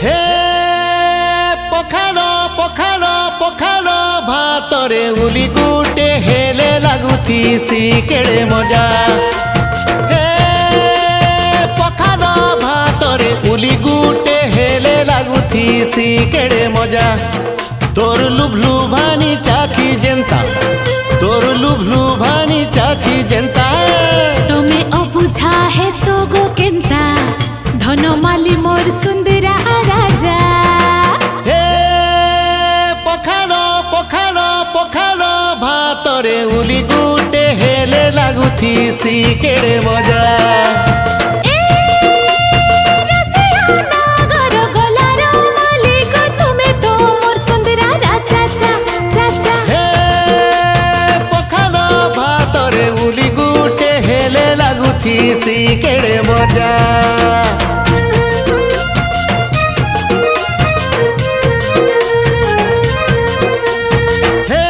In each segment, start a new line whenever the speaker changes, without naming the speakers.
হে পখালো পখালো পখালো ভাতরে উলি গুটে হেলে লাগুথিসি কেড়ে মজা। হে পখালো ভাতরে উলি গুটে হেলে লাগুথিসি কেড়ে মজা। তোর লুভলু ভানি চাকি জেন্তা, তোর লুভলু ভানি চাকি জেন্তা।
তুমি অবুঝা হে সোগো কেন্তা, ধনমালি মোর সুন্দরা রাজা।
হে পখালো পখালো পখালো ভাতরে উলি গুটে হেলে লাগুথিসি কেড়ে মজা। थी केड़े मजा। हे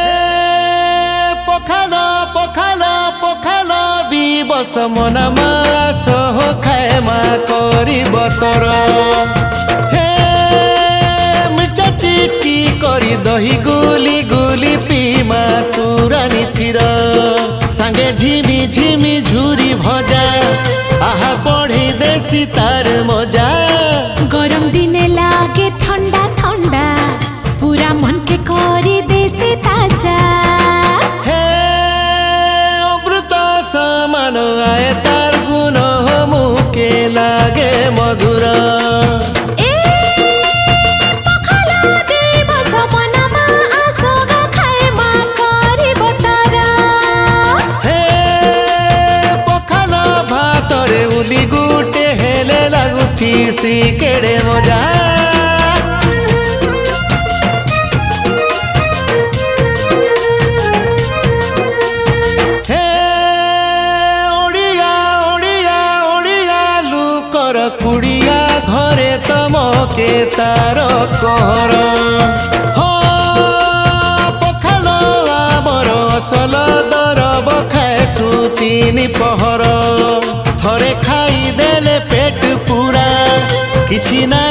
पखालो पखालो पखालो दिवस मना मास हो खाए मा करिब तोर। हे मिर्चा चिटकी करी दही गुली गुली पीमा तुरानी तीर सांगे झिमी झिमी झुरी भजा आहा बढ़ी देसी तार मजा।
गरम दिने लागे ठंडा ठंडा पूरा मन के करी देसी ताजा।
हे अमृत समान आए तार गुण मुके लागे मधुर। उली गुटे हेले लाଗୁথিসি केड़े मजा। हे ओडिया ओडिया ओडिया लुकर कुड़िया घरे तमके तार कहर। हो पखालो आमर असल दरब खाए सुतिनी पहर। थरे खाई देले पेट पूरा किछि ना